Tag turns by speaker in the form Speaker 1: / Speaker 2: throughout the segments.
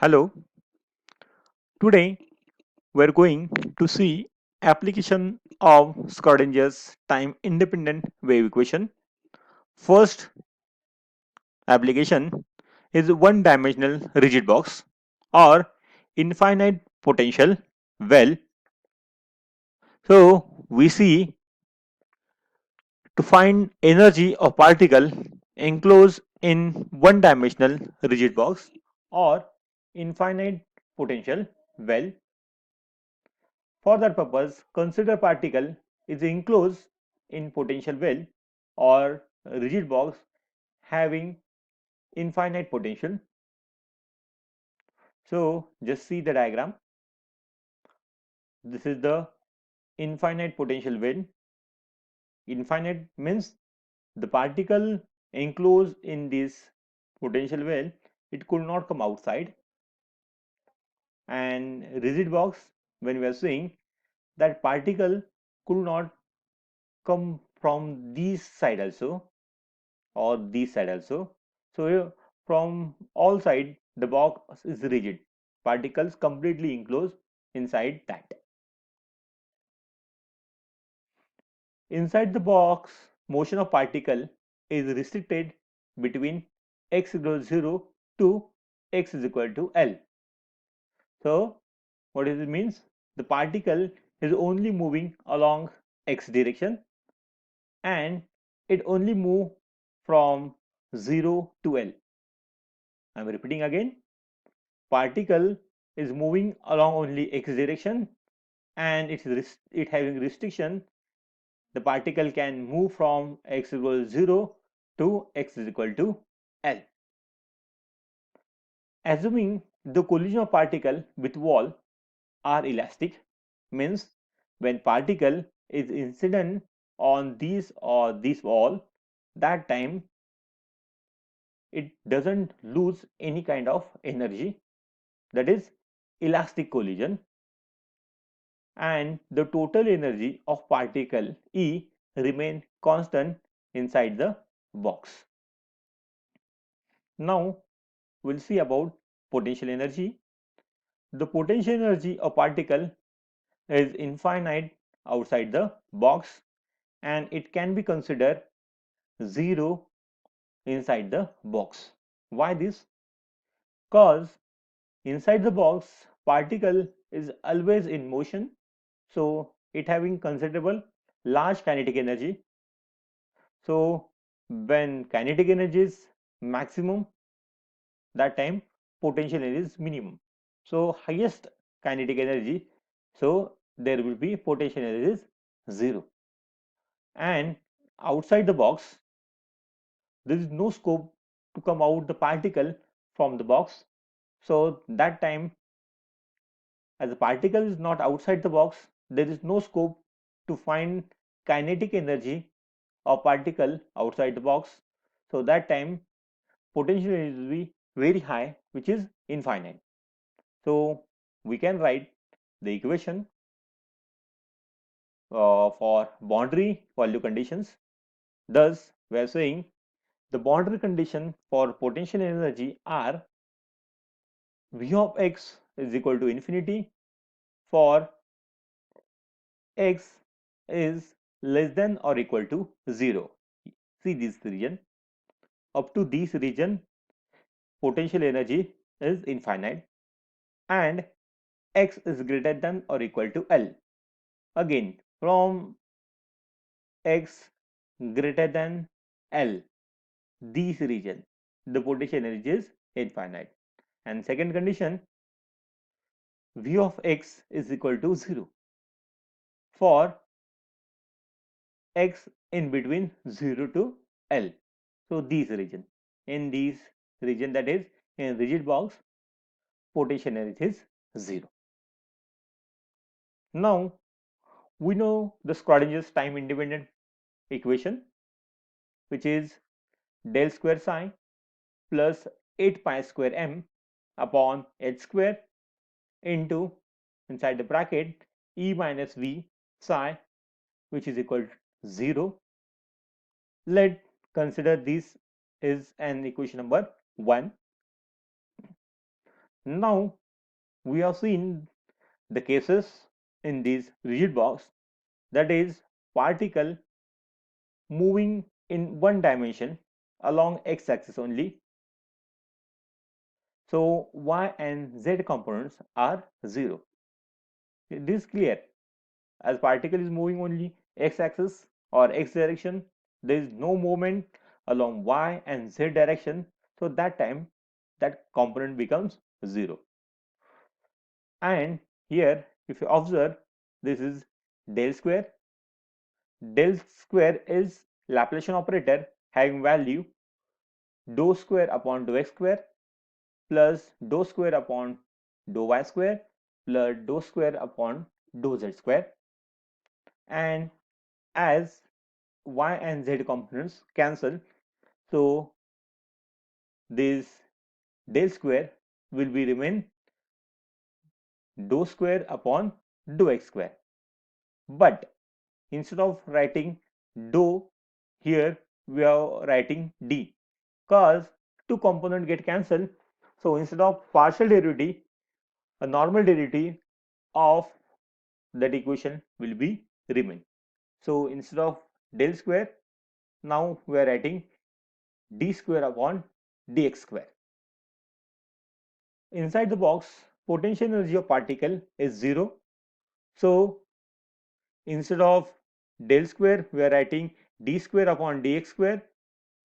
Speaker 1: Hello, today we're going to see application of Schrodinger's time independent wave equation. First application is one dimensional rigid box or infinite potential well. So we see to find energy of particle enclosed in one dimensional rigid box or infinite potential well. For that purpose, consider particle is enclosed in potential well or rigid box having infinite potential. So just see the diagram. This is the infinite potential well. Infinite means the particle enclosed in this potential well, it could not come outside. And rigid box, when we are saying that particle could not come from this side also or this side also. So from all side the box is rigid. Particles completely enclosed inside that. Inside the box, motion of particle is restricted between x equals 0 to x is equal to L. So what does it means? The particle is only moving along x direction and it only move from 0 to L. I am repeating again. Particle is moving along only x direction and it having restriction. The particle can move from x equals 0 to x is equal to L. Assuming the collision of particle with wall are elastic, means when particle is incident on this or this wall, that time it doesn't lose any kind of energy, that is elastic collision, and the total energy of particle E remain constant inside the box. Now we'll see about potential energy. The potential energy of particle is infinite outside the box and it can be considered zero inside the box. Why this? Because inside the box particle is always in motion, so it having considerable large kinetic energy. So when kinetic energy is maximum, that time potential energy is minimum. So highest kinetic energy, so there will be potential energy is 0. And outside the box, there is no scope to come out the particle from the box. So that time, as the particle is not outside the box, there is no scope to find kinetic energy of particle outside the box. So that time potential energy will be very high, which is infinite. So we can write the equation for boundary value conditions. Thus, we are saying the boundary condition for potential energy are V of x is equal to infinity for x is less than or equal to 0. See this region. Up to this region, potential energy is infinite and x is greater than or equal to L. Again, from x greater than L, this region, the potential energy is infinite. And second condition, V of x is equal to 0 for x in between 0 to L. So this region, in this region, that is in rigid box, potential energy is 0. Now we know the Schrodinger's time independent equation, which is del square psi plus 8 pi square m upon h square into inside the bracket E minus V psi, which is equal to 0. Let consider this is an equation number 1. Now we have seen the cases in this rigid box, that is particle moving in one dimension along x-axis only. So y and z components are 0. This is clear. As particle is moving only x-axis or x direction, there is no movement along y and z direction. So that time that component becomes 0. And here if you observe, this is del square. Del square is Laplacian operator having value dou square upon dou x square plus dou square upon dou y square plus dou square upon dou z square. And as y and z components cancel, so this del square will be remain dou square upon dou x square. But instead of writing dou, here we are writing d, because two components get cancelled. So instead of partial derivative, a normal derivative of that equation will be remain. So instead of del square, now we are writing d square upon dx square. Inside the box, potential energy of particle is 0. So instead of del square, we are writing d square upon dx square,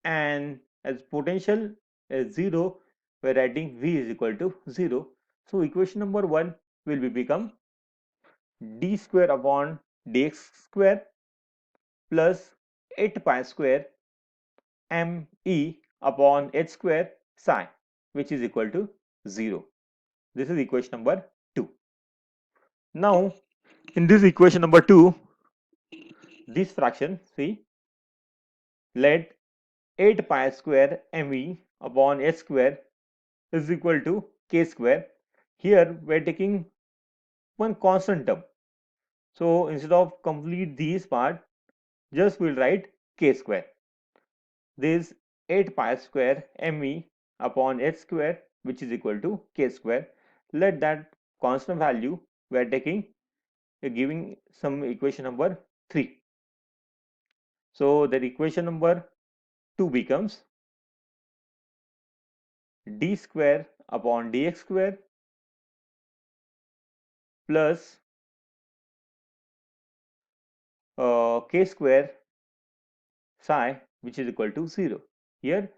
Speaker 1: and as potential is 0, we are writing v is equal to 0. So equation number 1 will be become d square upon dx square plus 8 pi square me upon h square psi, which is equal to 0. This is equation number 2. Now in this equation number 2, this fraction, see, let 8 pi square me upon h square is equal to k square. Here we are taking one constant term. So instead of complete this part, just we'll write k square. This 8 pi square me upon h square, which is equal to k square. Let that constant value we are taking, giving some equation number 3. So that equation number 2 becomes d square upon dx square plus k square psi, which is equal to 0. Here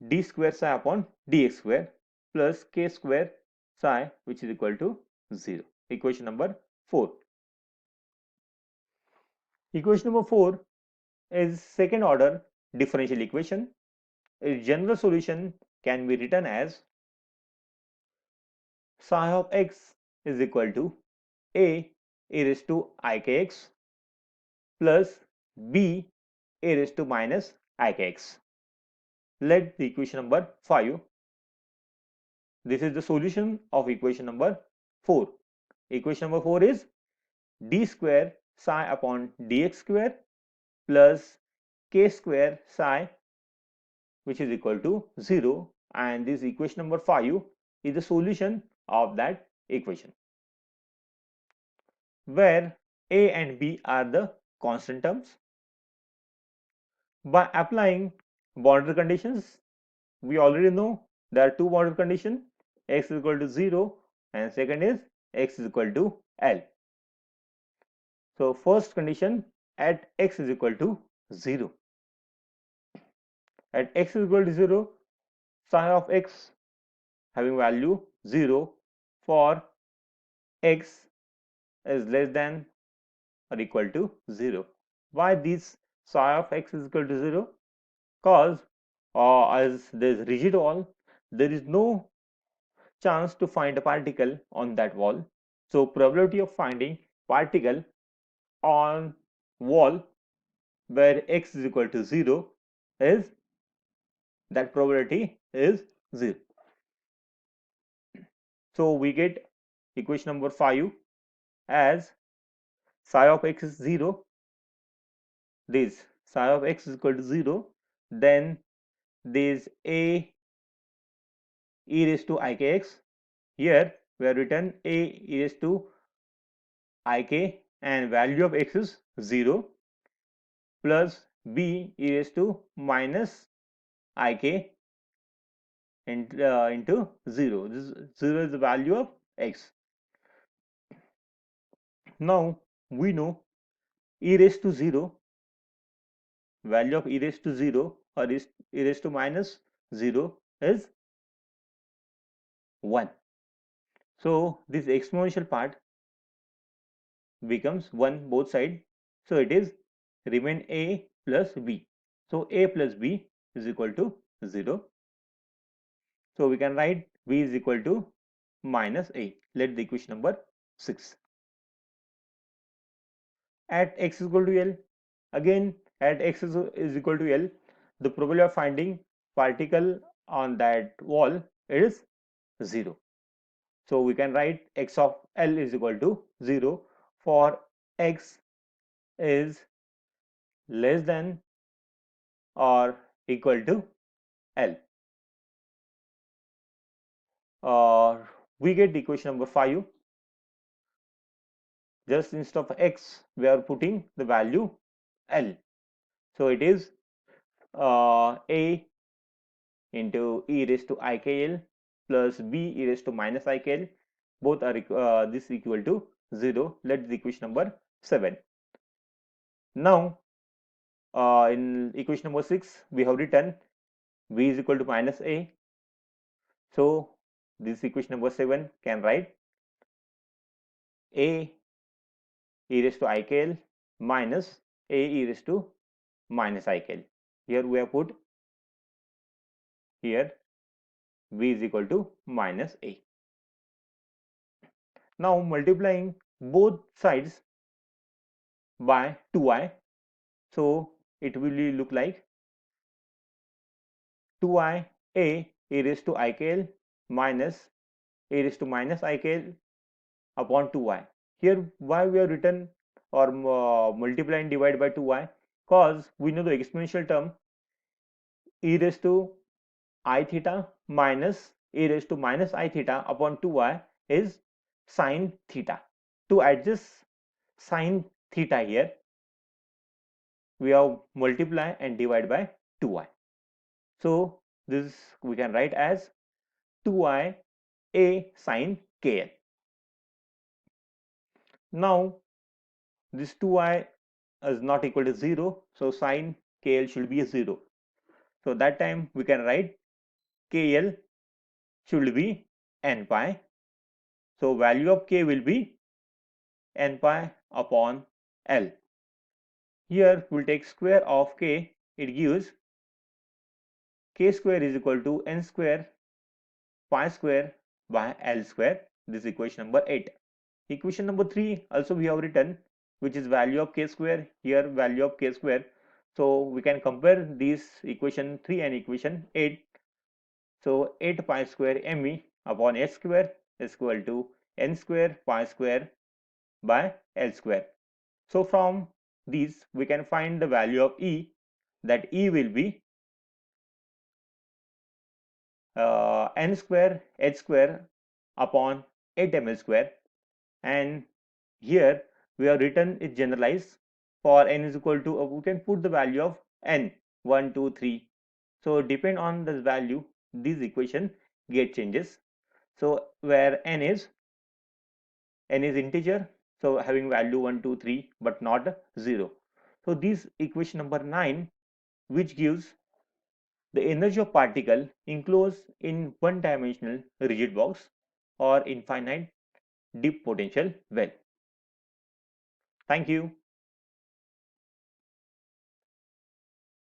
Speaker 1: d square psi upon dx square plus k square psi, which is equal to 0. Equation number 4. Equation number 4 is second order differential equation. A general solution can be written as psi of x is equal to a raised to ikx plus b raised to minus ikx. Let the equation number 5. This is the solution of equation number 4. Equation number 4 is d square psi upon dx square plus k square psi, which is equal to 0, and this equation number 5 is the solution of that equation, where a and b are the constant terms. By applying boundary conditions, we already know there are two boundary conditions, x is equal to 0 and second is x is equal to L. So first condition, at x is equal to 0. At x is equal to 0, psi of x having value 0 for x is less than or equal to 0. Why this psi of x is equal to 0? Because as there is rigid wall, there is no chance to find a particle on that wall. So probability of finding particle on wall where x is equal to 0 is, that probability is 0. So we get equation number 5 as psi of x is 0. This psi of x is equal to 0. Then this a raised to ikx Here we have written a e raised to ik and value of x is 0 plus b e raised to minus ik into 0. This 0 is the value of x. Now we know e raised to 0, value of e raised to 0 or e raised to minus 0 is 1. So this exponential part becomes 1 both sides. So it is remain a plus b. So a plus b is equal to 0. So we can write b is equal to minus a. Let the equation number 6. At x is equal to L, again at x is equal to L, the probability of finding particle on that wall is 0. So we can write x of L is equal to 0 for x is less than or equal to L. We get the equation number 5. Just instead of x, we are putting the value L. So it is a into e raised to ikl plus b e raised to minus ikl. Both are this equal to 0. Let the equation number 7. Now in equation number 6, we have written b is equal to minus a. So this equation number 7 can write a e raised to ikl minus a e raised to minus ikl. Here we have put here v is equal to minus a. Now multiplying both sides by 2i, so it will look like 2i a e raised to ikl minus a raised to minus ikl upon 2i. Here why we have written or multiply and divide by 2i, cause we know the exponential term e raised to I theta minus e raised to minus I theta upon 2i is sine theta. To adjust sine theta here, we have multiply and divide by 2i. So this we can write as 2i a sine kl. Now this 2i is not equal to 0, so sine kl should be a 0. So that time we can write kl should be n pi. So value of k will be n pi upon L. Here we'll take square of k. It gives k square is equal to n square pi square by L square. This is equation number 8. Equation number 3 also we have written, which is value of k square. Here value of k square. So we can compare these equation 3 and equation 8. So 8 pi square me upon h square is equal to n square pi square by L square. So from these we can find the value of E, that E will be n square h square upon 8ml square, and here we have written it generalized for n is equal to we can put the value of n 1 2 3. So depend on this value, this equation get changes. So where n is integer, so having value 1 2 3 but not 0. So this equation number 9, which gives the energy of particle enclosed in one-dimensional rigid box or infinite deep potential well. Thank you.